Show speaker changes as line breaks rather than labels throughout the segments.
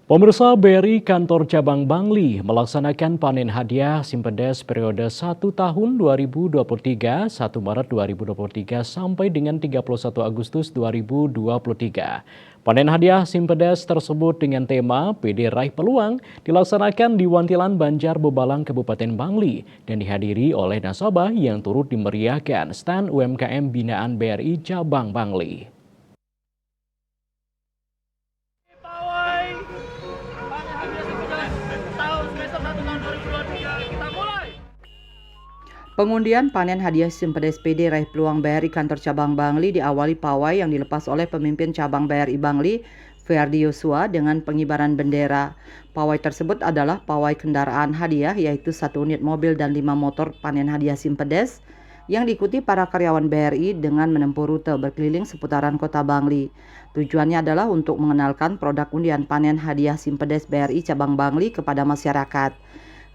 Pemirsa BRI Kantor Cabang Bangli melaksanakan panen hadiah Simpedes periode 1 tahun 2023, 1 Maret 2023 sampai dengan 31 Agustus 2023. Panen hadiah Simpedes tersebut dengan tema PD Raih Peluang dilaksanakan di Wantilan Banjar Bebalang Kabupaten Bangli dan dihadiri oleh nasabah yang turut dimeriahkan stand UMKM binaan BRI Cabang Bangli.
Pengundian panen hadiah Simpedes PD Raih Peluang BRI Kantor Cabang Bangli diawali pawai yang dilepas oleh pemimpin cabang BRI Bangli, Ferdi Yosua dengan pengibaran bendera. Pawai tersebut adalah pawai kendaraan hadiah yaitu 1 unit mobil dan 5 motor panen hadiah Simpedes yang diikuti para karyawan BRI dengan menempuh rute berkeliling seputaran kota Bangli. Tujuannya adalah untuk mengenalkan produk undian panen hadiah Simpedes BRI Cabang Bangli kepada masyarakat.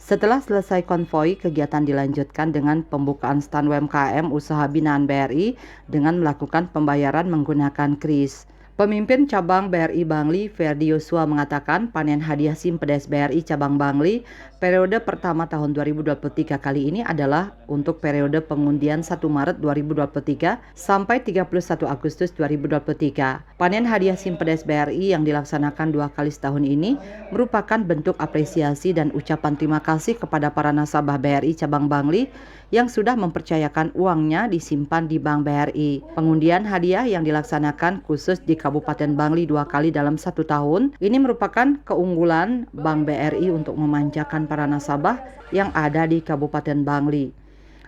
Setelah selesai konvoi, kegiatan dilanjutkan dengan pembukaan stand UMKM usaha binaan BRI dengan melakukan pembayaran menggunakan kris. Pemimpin cabang BRI Bangli, Ferdi Yosua mengatakan panen hadiah Simpedes BRI Cabang Bangli periode pertama tahun 2023 kali ini adalah untuk periode pengundian 1 Maret 2023 sampai 31 Agustus 2023. Panen hadiah Simpedes BRI yang dilaksanakan 2 kali setahun ini merupakan bentuk apresiasi dan ucapan terima kasih kepada para nasabah BRI Cabang Bangli yang sudah mempercayakan uangnya disimpan di Bank BRI. Pengundian hadiah yang dilaksanakan khusus di Kabupaten Bangli 2 kali dalam 1 tahun, ini merupakan keunggulan Bank BRI untuk memanjakan para nasabah yang ada di Kabupaten Bangli.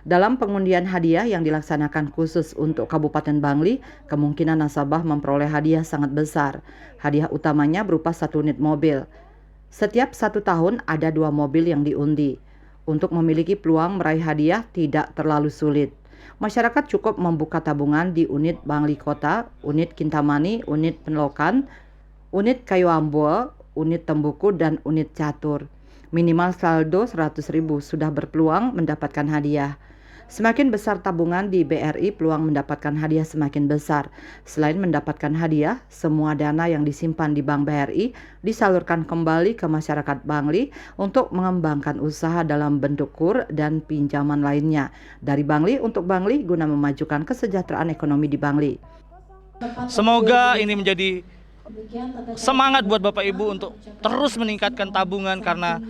Dalam pengundian hadiah yang dilaksanakan khusus untuk Kabupaten Bangli, kemungkinan nasabah memperoleh hadiah sangat besar. Hadiah utamanya berupa 1 unit mobil. Setiap 1 tahun ada 2 mobil yang diundi. Untuk memiliki peluang meraih hadiah tidak terlalu sulit. Masyarakat cukup membuka tabungan di unit Bangli Kota, unit Kintamani, unit Penlokan, unit Kayu Ambo, unit Tembuku, dan unit Catur. Minimal saldo 100.000 sudah berpeluang mendapatkan hadiah. Semakin besar tabungan di BRI, peluang mendapatkan hadiah semakin besar. Selain mendapatkan hadiah, semua dana yang disimpan di Bank BRI disalurkan kembali ke masyarakat Bangli untuk mengembangkan usaha dalam bentuk kur dan pinjaman lainnya. Dari Bangli untuk Bangli guna memajukan kesejahteraan ekonomi di Bangli.
Semoga ini menjadi semangat buat Bapak Ibu untuk terus meningkatkan tabungan karena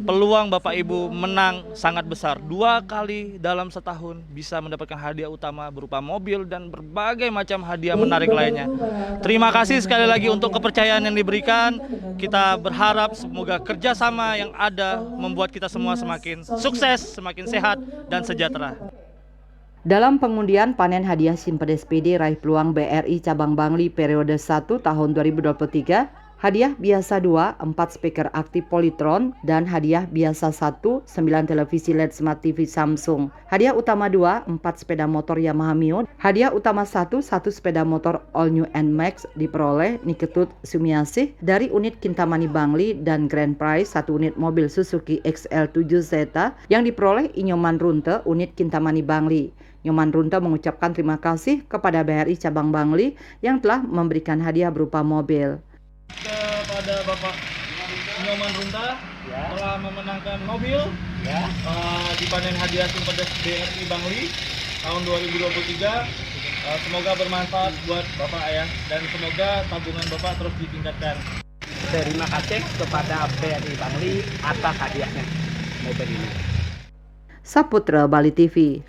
peluang Bapak Ibu menang sangat besar. 2 kali dalam setahun bisa mendapatkan hadiah utama berupa mobil dan berbagai macam hadiah menarik lainnya. Terima kasih sekali lagi untuk kepercayaan yang diberikan. Kita berharap semoga kerjasama yang ada membuat kita semua semakin sukses, semakin sehat dan sejahtera.
Dalam pengundian panen hadiah Simpedes PD Raih Peluang BRI Cabang Bangli periode 1 tahun 2023, hadiah biasa 2, 4 speaker aktif Polytron, dan hadiah biasa 1, 9 televisi LED Smart TV Samsung. Hadiah utama 2, 4 sepeda motor Yamaha Mio. Hadiah utama 1 sepeda motor All New NMAX diperoleh Niketut Sumiasih dari unit Kintamani Bangli dan Grand Prize 1 unit mobil Suzuki XL7Z yang diperoleh Inyoman Runte unit Kintamani Bangli. Nyoman Runte mengucapkan terima kasih kepada BRI Cabang Bangli yang telah memberikan hadiah berupa mobil.
Kepada Bapak Nyoman Runta telah memenangkan mobil di panen hadiah Simpedes BRI Bangli tahun 2023. Semoga bermanfaat buat Bapak ya, dan semoga tabungan Bapak terus ditingkatkan.
Terima kasih kepada BRI Bangli atas hadiahnya mobil ini.
Saputra Bali TV.